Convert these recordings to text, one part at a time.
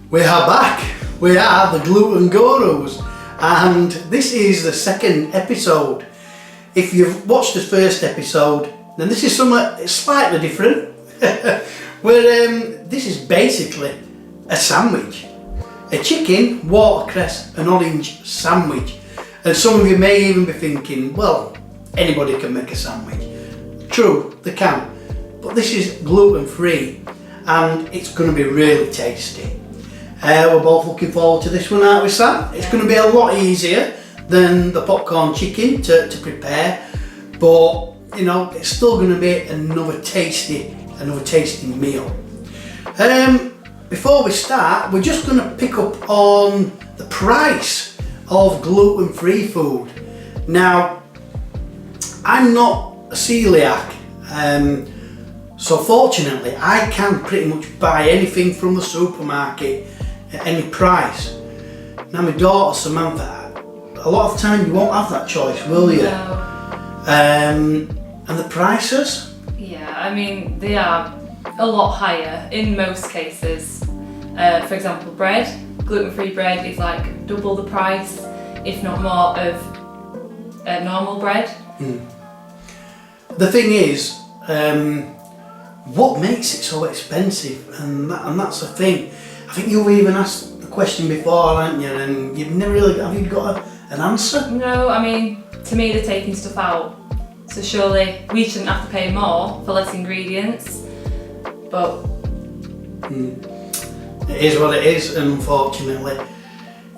We are back. We are the Gluten Gurus, and this is the second episode. If you've watched the first episode, then this is something slightly different. This is basically a sandwich, a chicken, watercress and orange sandwich. And some of you may even be thinking, well, anybody can make a sandwich. True, they can, but this is gluten-free and it's going to be really tasty. We're both looking forward to this one, aren't we, Sam? It's going to be a lot easier than the popcorn chicken to prepare, but you know, it's still going to be another tasty meal. Before we start, we're just going to pick up on the price of gluten-free food. Now, I'm not a coeliac, so fortunately I can pretty much buy anything from the supermarket at any price. Now my daughter Samantha, a lot of time you won't have that choice, will you? No. And the prices? Yeah, I mean they are a lot higher in most cases. For example, bread, gluten-free bread is like double the price, if not more, of normal bread. The thing is, what makes it so expensive? And that's the thing. I think you've even asked the question before, haven't you? And you've never really have you got an answer? No, I mean, to me they're taking stuff out. So surely we shouldn't have to pay more for less ingredients. But it is what it is, and unfortunately,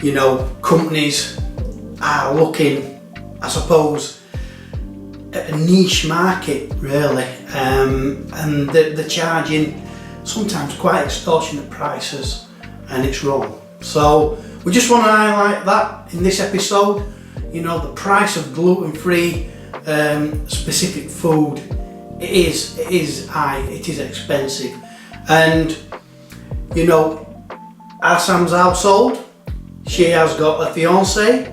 you know, companies are looking, I suppose, at a niche market really, and they're charging sometimes quite extortionate prices, and it's wrong. So we just want to highlight that in this episode. You know, the price of gluten-free specific food, it is high, it is expensive. And you know, our Sam's household, she has got a fiance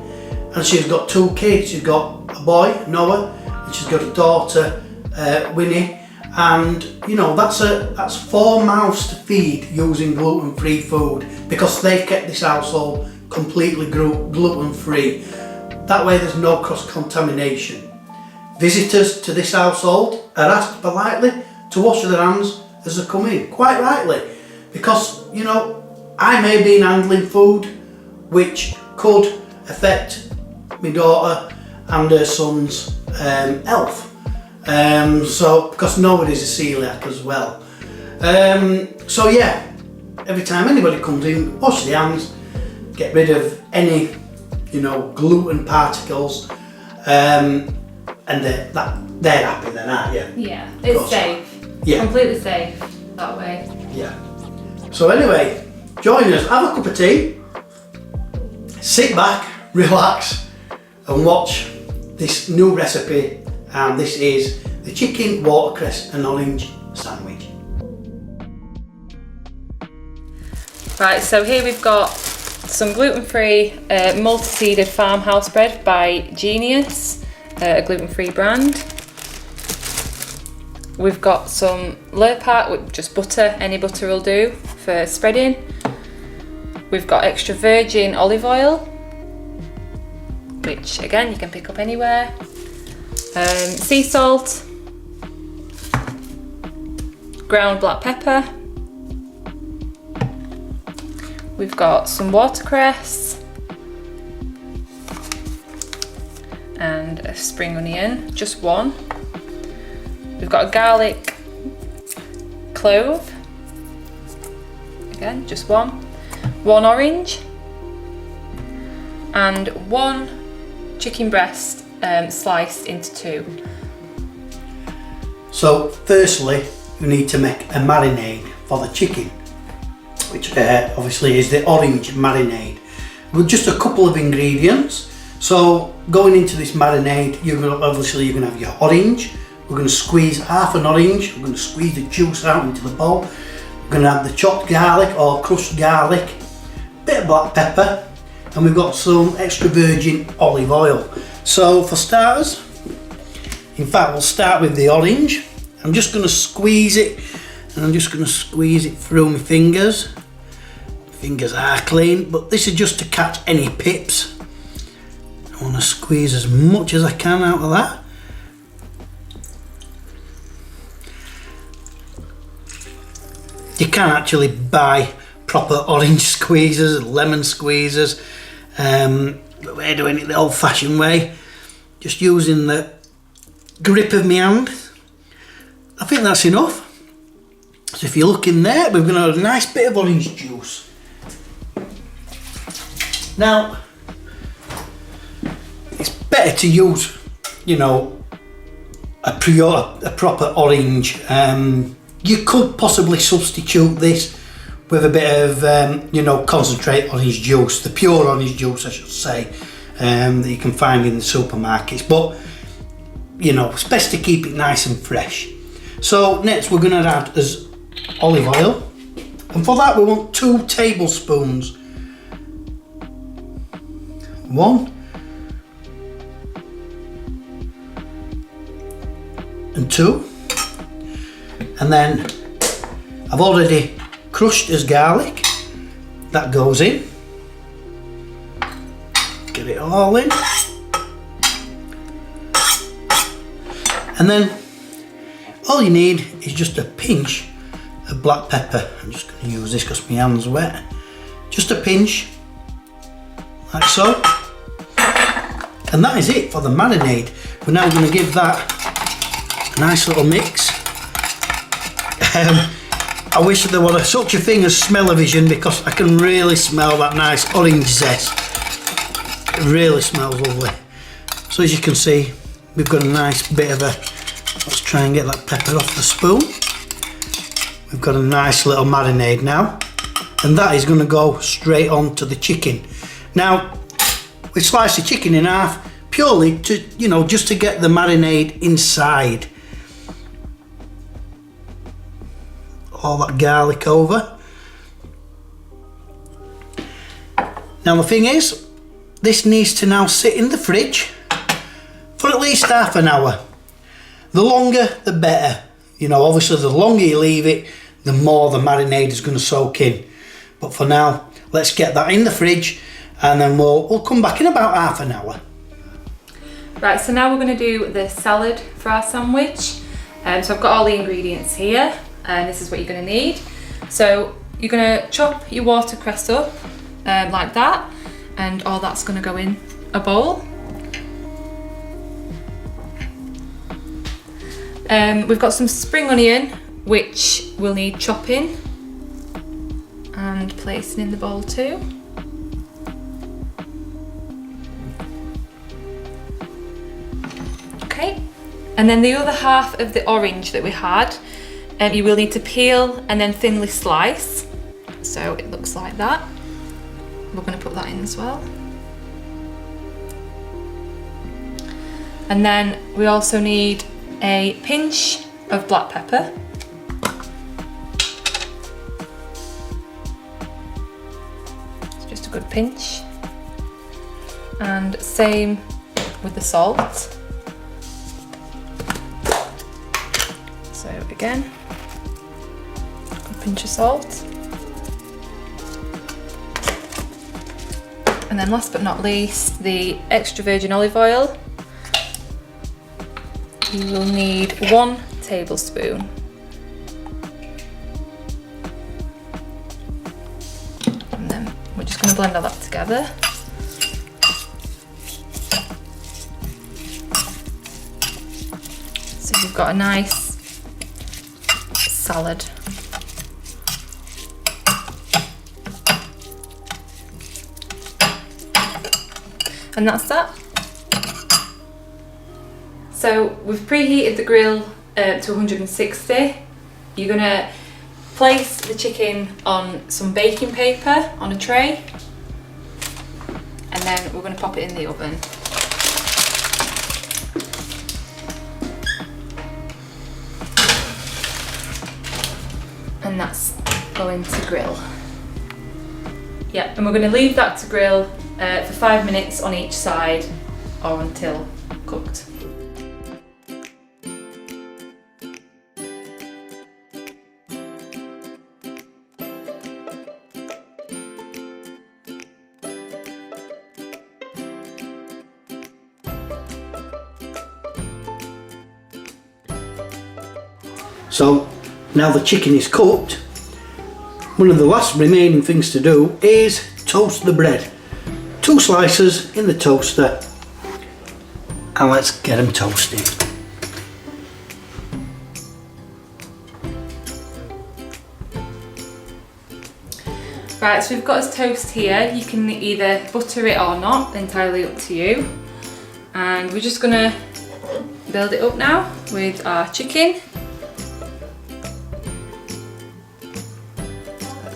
and she's got 2 kids. She's got a boy, Noah, and she's got a daughter, Winnie. And you know, that's 4 mouths to feed using gluten-free food, because they've kept this household completely gluten-free. That way there's no cross-contamination. Visitors to this household are asked politely to wash their hands as they come in, quite rightly, because you know, I may be handling food which could affect my daughter and her son's health. So, because nobody's a coeliac as well. So yeah, every time anybody comes in, wash their hands, get rid of any, you know, gluten particles, and they're happy then, aren't you? yeah, it's safe. Yeah. Completely safe that way. Yeah. So anyway, join us, have a cup of tea, sit back, relax, and watch this new recipe. And this is the chicken, watercress and orange sandwich. Right, so here we've got some gluten-free multi-seeded farmhouse bread by Genius, a gluten-free brand. We've got some Lurpak with just butter, any butter will do for spreading. We've got extra virgin olive oil, which again you can pick up anywhere. Sea salt, ground black pepper. We've got some watercress and a spring onion, just one. We've got a garlic clove, again just one orange, and 1 chicken breast sliced into 2. So firstly, we need to make a marinade for the chicken, which obviously is the orange marinade, with just a couple of ingredients. So going into this marinade, you're going to have your orange. We're going to squeeze half an orange, we're going to squeeze the juice out into the bowl. We're going to have the chopped garlic or crushed garlic, bit of black pepper, and we've got some extra virgin olive oil. So for starters, in fact we'll start with the orange. I'm just going to squeeze it, and I'm just going to squeeze it through my fingers. Fingers are clean, but this is just to catch any pips. I want to squeeze as much as I can out of that. You can actually buy proper orange squeezers, lemon squeezers, but we're doing it the old-fashioned way, just using the grip of my hand. I think that's enough. So if you look in there, we've got a nice bit of orange juice. Now, it's better to use, you know, a proper orange. You could possibly substitute this with a bit of, you know, concentrate orange juice, the pure orange juice, I should say, that you can find in the supermarkets. But, you know, it's best to keep it nice and fresh. So next we're going to add is olive oil, and for that we want 2 tablespoons. 1 and 2, and then I've already crushed as garlic. That goes in. Get it all in, and then all you need is just a pinch of black pepper. I'm just going to use this because my hand's wet. Just a pinch, like so. And that is it for the marinade. We're now going to give that a nice little mix. I wish there was such a thing as smell-o-vision, because I can really smell that nice orange zest. It really smells lovely. So as you can see, we've got a nice bit of a, let's try and get that pepper off the spoon. We've got a nice little marinade now, and that is going to go straight on to the chicken. Now, we slice the chicken in half purely to, you know, just to get the marinade inside. All that garlic over. Now the thing is, this needs to now sit in the fridge for at least half an hour. The longer the better. You know, obviously the longer you leave it, the more the marinade is going to soak in. But for now, let's get that in the fridge, and then we'll come back in about half an hour. Right, so now we're going to do the salad for our sandwich. So I've got all the ingredients here, and this is what you're going to need. So you're going to chop your watercress up like that, and all that's going to go in a bowl. We've got some spring onion, which we'll need chopping and placing in the bowl too. Okay, and then the other half of the orange that we had, you will need to peel and then thinly slice. So it looks like that. We're going to put that in as well. And then we also need a pinch of black pepper. It's just a good pinch. And same with the salt. So again, a pinch of salt. And then last but not least, the extra virgin olive oil. You will need 1 tablespoon. And then we're just going to blend all that together. So you've got a nice salad. And that's that. So we've preheated the grill to 160. You're gonna place the chicken on some baking paper on a tray, and then we're gonna pop it in the oven. And that's going to grill. Yeah, and we're gonna leave that to grill for 5 minutes on each side, or until cooked. So now the chicken is cooked, one of the last remaining things to do is toast the bread. 2 slices in the toaster, and let's get them toasted. Right, so we've got his toast here. You can either butter it or not, entirely up to you. And we're just gonna build it up now with our chicken.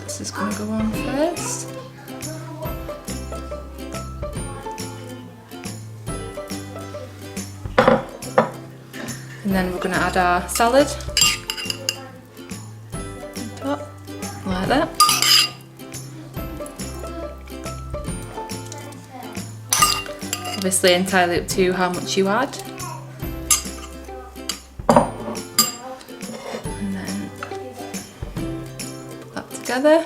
This is gonna go on first. And then we're gonna add our salad on top, like that. Obviously entirely up to you how much you add. And then put that together.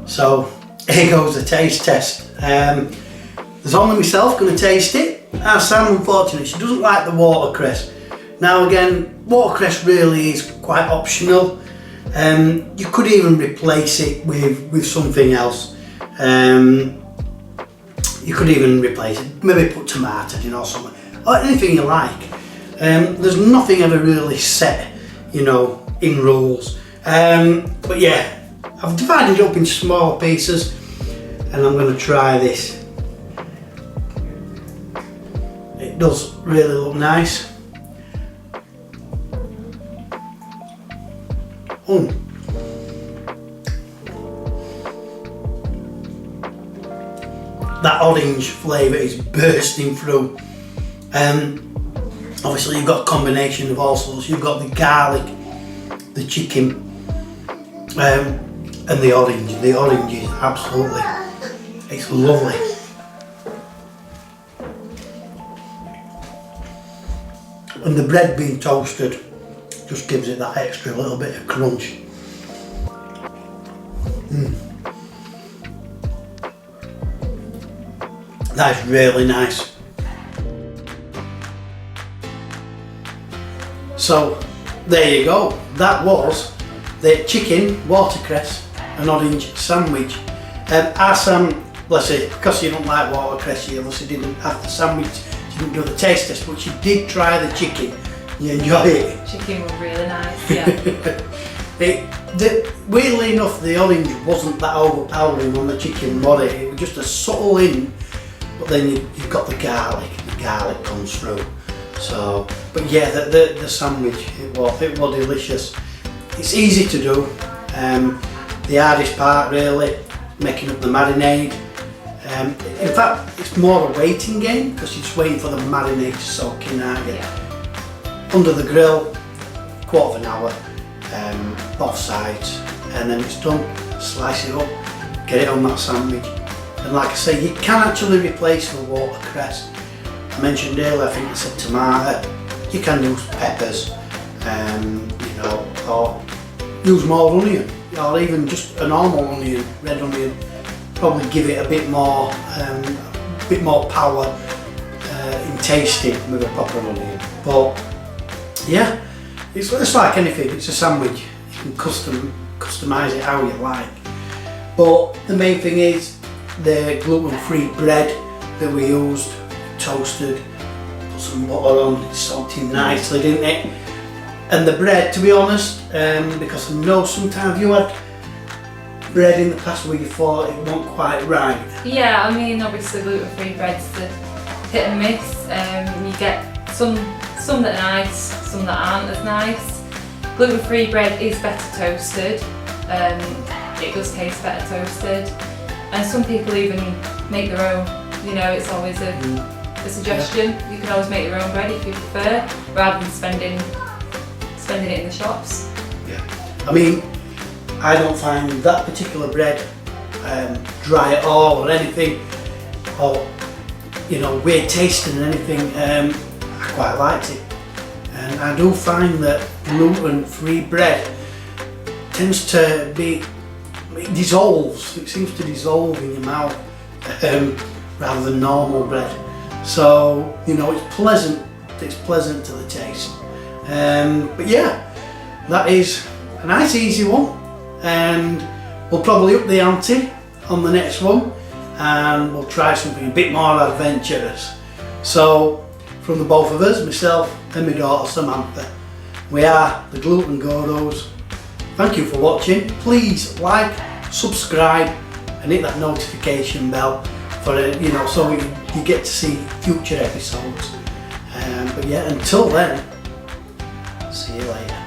So here goes the taste test. There's only myself going to taste it. Our Sam, unfortunately, she doesn't like the watercress. Now again, watercress really is quite optional. You could even replace it with something else. You could even replace it, maybe put tomato in or something, or anything you like. There's nothing ever really set, you know, in rules. But yeah, I've divided it up in small pieces and I'm going to try this. It does really look nice. That orange flavour is bursting through. Obviously you've got a combination of all sorts. You've got the garlic, the chicken, and the orange. The orange is absolutely, it's lovely. And the bread being toasted just gives it that extra little bit of crunch. That's really nice. So there you go. That was the chicken, watercress and orange sandwich. Our Sam, bless her, because you don't like watercress, she obviously didn't have the sandwich, she didn't do the taste test, but she did try the chicken. You enjoy it? Chicken was really nice, yeah. Weirdly enough, the orange wasn't that overpowering on the chicken, was it? It was just a subtle in, but then you've got the garlic comes through. So, but yeah, the sandwich, it was delicious. It's easy to do. The hardest part really, making up the marinade. In fact, it's more a waiting game because you're just waiting for the marinade to soak in, aren't you? Yeah. Under the grill, quarter of an hour, both sides, and then it's done. Slice it up, get it on that sandwich. And like I say, you can actually replace the watercress. I mentioned earlier, I think I said tomato. You can use peppers, you know, or use more onion, or even just a normal onion, red onion. Probably give it a bit more power in tasting with a proper onion. But yeah, it's like anything. It's a sandwich. You can customise it how you like. But the main thing is the gluten-free bread that we used, toasted, put some butter on, it soaked in nicely, didn't it? And the bread, to be honest, because I know sometimes you had bread in the past where you thought it wasn't quite right. Yeah, I mean obviously gluten-free bread's the hit and miss. You get some that are nice, some that aren't as nice. Gluten-free bread is better toasted. It does taste better toasted. And some people even make their own. You know, it's always a suggestion. You can always make your own bread if you prefer, rather than spending it in the shops. Yeah. I mean, I don't find that particular bread dry at all or anything, or you know, weird tasting and anything. I quite liked it, and I do find that gluten-free bread tends to be, it dissolves. It seems to dissolve in your mouth rather than normal bread. So you know, it's pleasant. It's pleasant to the taste. But yeah, that is a nice easy one, and we'll probably up the ante on the next one, and we'll try something a bit more adventurous. So from the both of us, myself and my daughter Samantha, we are the Gluten Gurus. Thank you for watching. Please like, subscribe and hit that notification bell for you know, so you get to see future episodes. But yeah, until then, see you later.